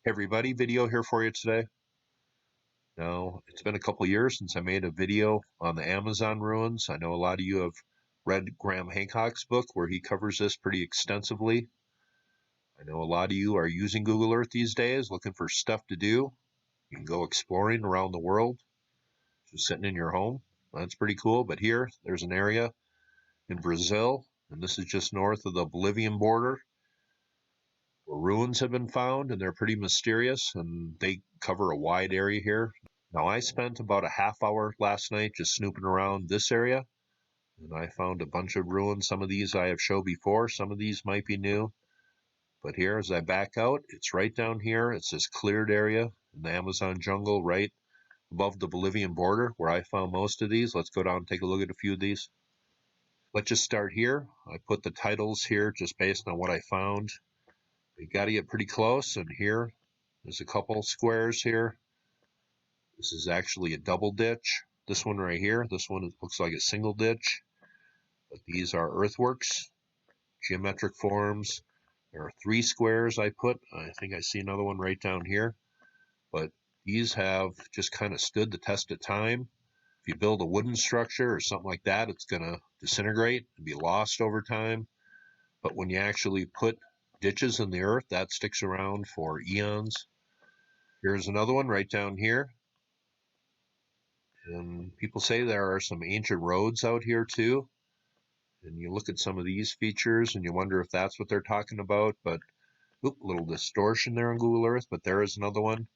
Hey everybody, video here for you today. Now, it's been a couple years since I made a video on the Amazon ruins. I know a lot of you have read Graham Hancock's book where he covers this pretty extensively. I know a lot of you are using Google Earth these days, looking for stuff to do. You can go exploring around the world, just sitting in your home. That's pretty cool. But here, there's an area in Brazil, and this is just north of the Bolivian border, where ruins have been found, and they're pretty mysterious, and they cover a wide area here. Now, I spent about a half hour last night just snooping around this area, and I found a bunch of ruins. Some of these I have showed before, some of these might be new. But here, as I back out, it's right down here. It's this cleared area in the Amazon jungle right above the Bolivian border where I found most of these. Let's go down and take a look at a few of these. Let's just start here. I put the titles here just based on what I found. You got to get pretty close, and here there's a couple squares here. This is actually a double ditch. This one right here, this one looks like a single ditch. But these are earthworks, geometric forms. There are 3 squares I put. I think I see another one right down here. But these have just kind of stood the test of time. If you build a wooden structure or something like that, it's going to disintegrate and be lost over time. But when you actually put ditches in the earth, that sticks around for eons. Here's another one right down here. And people say there are some ancient roads out here too. And you look at some of these features and you wonder if that's what they're talking about. But, a little distortion there on Google Earth, but there is another one.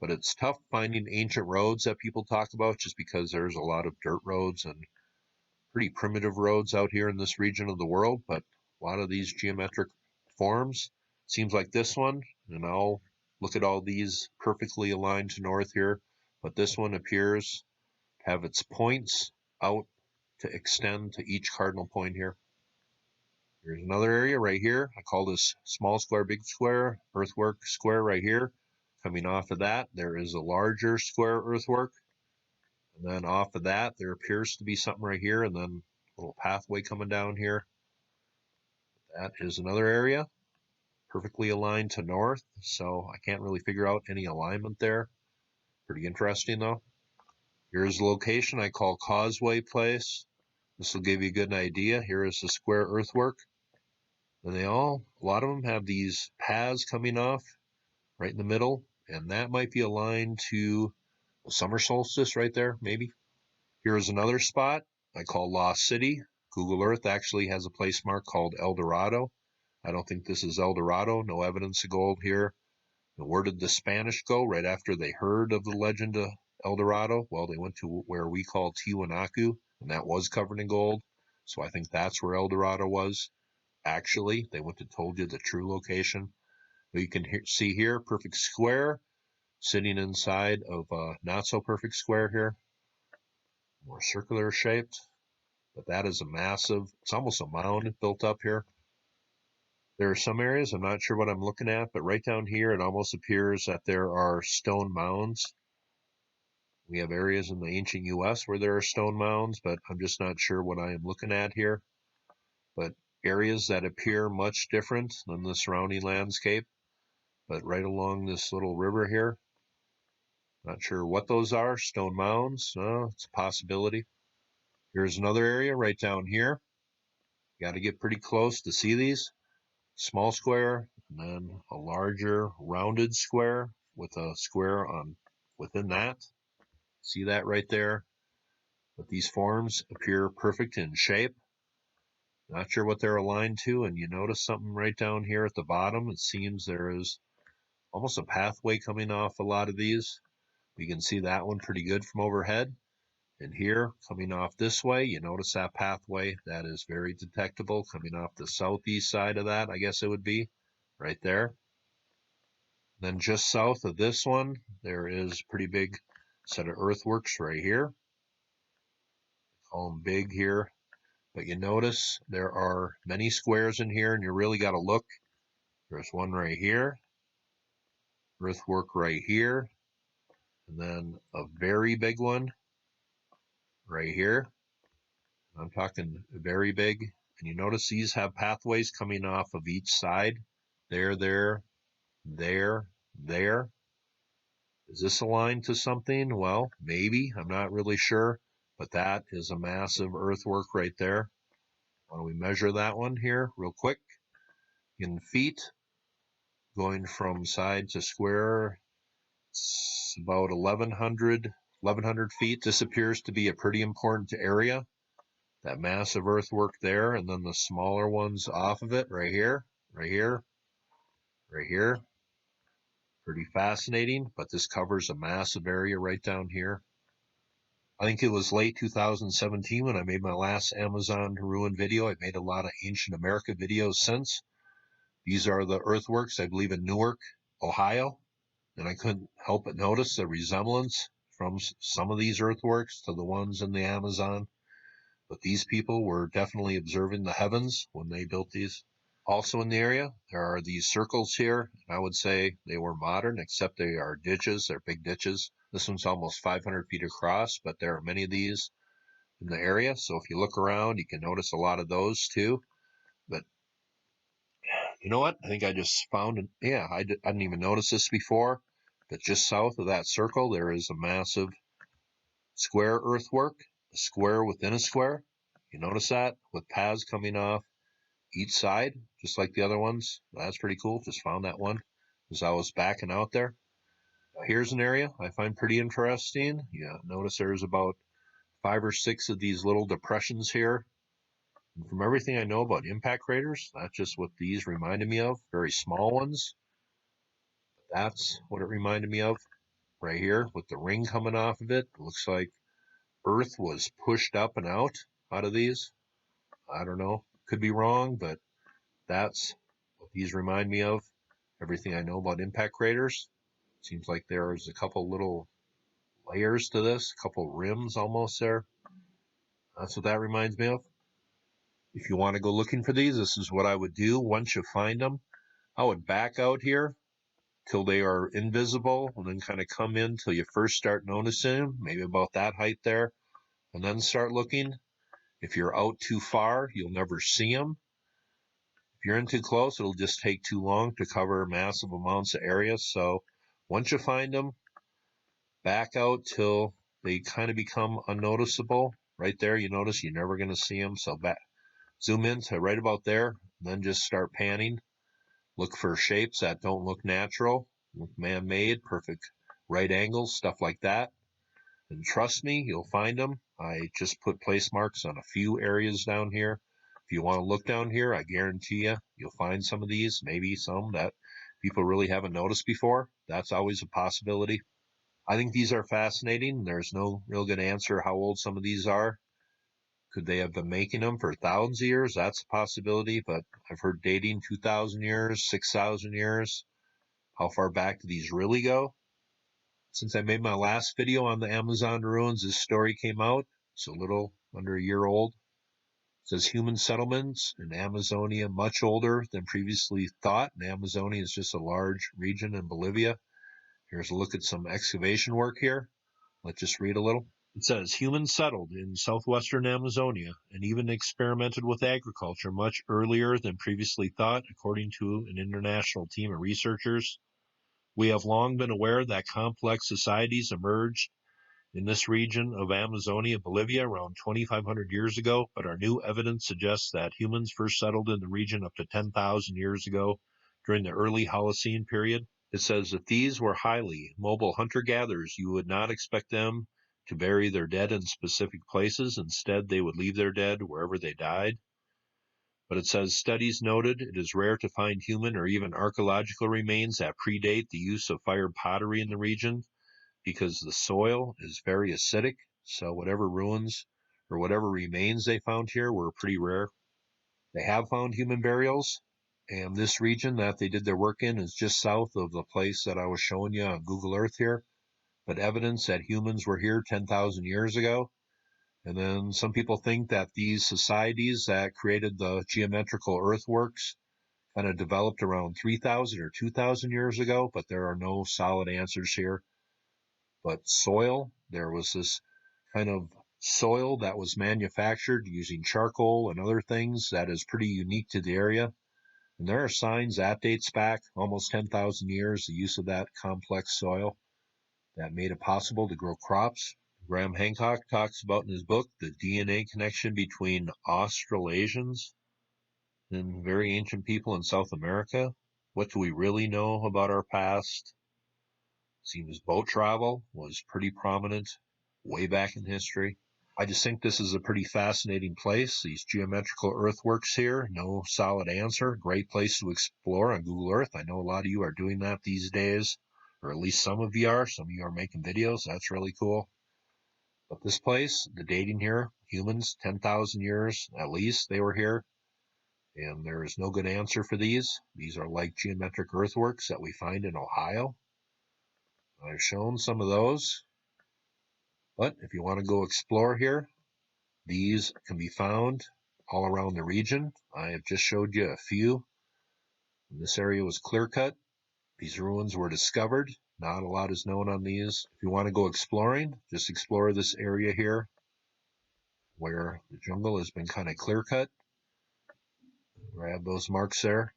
But it's tough finding ancient roads that people talk about just because there's a lot of dirt roads and pretty primitive roads out here in this region of the world. But a lot of these geometric forms, seems like this one, and I'll look at all these perfectly aligned to north here. But this one appears to have its points out to extend to each cardinal point here. Here's another area right here. I call this small square, big square, earthwork square right here. Coming off of that, there is a larger square earthwork. And then off of that, there appears to be something right here, and then a little pathway coming down here. That is another area, perfectly aligned to north, so I can't really figure out any alignment there. Pretty interesting, though. Here's the location I call Causeway Place. This will give you a good idea. Here is the square earthwork. And a lot of them have these paths coming off right in the middle, and that might be aligned to the summer solstice right there, maybe. Here's another spot I call Lost City. Google Earth actually has a place mark called El Dorado. I don't think this is El Dorado. No evidence of gold here. And where did the Spanish go right after they heard of the legend of El Dorado? Well, they went to where we call Tiwanaku, and that was covered in gold. So I think that's where El Dorado was. Actually, they wouldn't have told you the true location. But you can see here, perfect square, sitting inside of a not-so-perfect square here. More circular shaped. But that is a massive, it's almost a mound built up here. There are some areas, I'm not sure what I'm looking at, but right down here it almost appears that there are stone mounds. We have areas in the ancient U.S. where there are stone mounds, but I'm just not sure what I am looking at here. But areas that appear much different than the surrounding landscape. But right along this little river here, not sure what those are, stone mounds, it's a possibility. Here's another area right down here. Got to get pretty close to see these. Small square, and then a larger rounded square with a square on within that. See that right there? But these forms appear perfect in shape. Not sure what they're aligned to, and you notice something right down here at the bottom. It seems there is almost a pathway coming off a lot of these. You can see that one pretty good from overhead. And here, coming off this way, you notice that pathway. That is very detectable, coming off the southeast side of that, I guess it would be, right there. Then just south of this one, there is a pretty big set of earthworks right here. Call them big here. But you notice there are many squares in here, and you really got to look. There's one right here, earthwork right here, and then a very big one right here. I'm talking very big. And you notice these have pathways coming off of each side. There, there. Is this aligned to something? Well, maybe. I'm not really sure. But that is a massive earthwork right there. Why don't we measure that one here real quick in feet, going from side to square. It's about 1,100 feet. This appears to be a pretty important area. That massive earthwork there, and then the smaller ones off of it, right here, right here, right here. Pretty fascinating, but this covers a massive area right down here. I think it was late 2017 when I made my last Amazon ruin video. I've made a lot of ancient America videos since. These are the earthworks, I believe, in Newark, Ohio. And I couldn't help but notice the resemblance from some of these earthworks to the ones in the Amazon. But these people were definitely observing the heavens when they built these. Also in the area, there are these circles here. I would say they were modern, except they are ditches. They're big ditches. This one's almost 500 feet across, but there are many of these in the area. So if you look around, you can notice a lot of those too. But you know what? I think I just found it. Yeah, I didn't even notice this before. But just south of that circle, there is a massive square earthwork, a square within a square. You notice that with paths coming off each side, just like the other ones. That's pretty cool. Just found that one as I was backing out there. Here's an area I find pretty interesting. Yeah, notice there's about 5 or 6 of these little depressions here. And from everything I know about impact craters, that's just what these reminded me of. Very small ones. That's what it reminded me of right here with the ring coming off of it. It looks like Earth was pushed up and out of these. I don't know. Could be wrong, but that's what these remind me of. Everything I know about impact craters. Seems like there's a couple little layers to this, a couple rims almost there. That's what that reminds me of. If you want to go looking for these, this is what I would do. Once you find them, I would back out here till they are invisible and then kind of come in till you first start noticing them, maybe about that height there, and then start looking. If you're out too far, you'll never see them. If you're in too close, it'll just take too long to cover massive amounts of area. So once you find them, back out till they kind of become unnoticeable. Right there, you notice you're never going to see them. So back, zoom in to right about there, and then just start panning. Look for shapes that don't look natural, look man-made, perfect right angles, stuff like that. And trust me, you'll find them. I just put place marks on a few areas down here. If you want to look down here, I guarantee you'll find some of these, maybe some that people really haven't noticed before. That's always a possibility. I think these are fascinating. There's no real good answer how old some of these are. Could they have been making them for thousands of years? That's a possibility, but I've heard dating 2,000 years, 6,000 years. How far back do these really go? Since I made my last video on the Amazon ruins, this story came out. It's a little under a year old. It says human settlements in Amazonia much older than previously thought. And Amazonia is just a large region in Bolivia. Here's a look at some excavation work here. Let's just read a little. It says, humans settled in southwestern Amazonia and even experimented with agriculture much earlier than previously thought, according to an international team of researchers. We have long been aware that complex societies emerged in this region of Amazonia, Bolivia, around 2,500 years ago, but our new evidence suggests that humans first settled in the region up to 10,000 years ago during the early Holocene period. It says that these were highly mobile hunter-gatherers. You would not expect them to bury their dead in specific places. Instead, they would leave their dead wherever they died. But it says studies noted it is rare to find human or even archaeological remains that predate the use of fired pottery in the region because the soil is very acidic. So whatever ruins or whatever remains they found here were pretty rare. They have found human burials, and this region that they did their work in is just south of the place that I was showing you on Google Earth here. But evidence that humans were here 10,000 years ago. And then some people think that these societies that created the geometrical earthworks kind of developed around 3,000 or 2,000 years ago, but there are no solid answers here. But soil, there was this kind of soil that was manufactured using charcoal and other things that is pretty unique to the area. And there are signs that dates back almost 10,000 years, the use of that complex soil that made it possible to grow crops. Graham Hancock talks about in his book the DNA connection between Australasians and very ancient people in South America. What do we really know about our past? Seems boat travel was pretty prominent way back in history. I just think this is a pretty fascinating place. These geometrical earthworks here, no solid answer. Great place to explore on Google Earth. I know a lot of you are doing that these days, or at least some of you are. Some of you are making videos. That's really cool. But this place, the dating here, humans, 10,000 years at least they were here. And there is no good answer for these. These are like geometric earthworks that we find in Ohio. I've shown some of those. But if you want to go explore here, these can be found all around the region. I have just showed you a few. This area was clear cut. These ruins were discovered. Not a lot is known on these. If you want to go exploring, just explore this area here where the jungle has been kind of clear cut. Grab those marks there.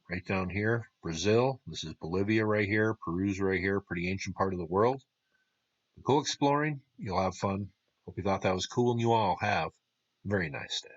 Right down here, Brazil. This is Bolivia right here. Peru's right here. Pretty ancient part of the world. Go exploring. You'll have fun. Hope you thought that was cool, and you all have a very nice day.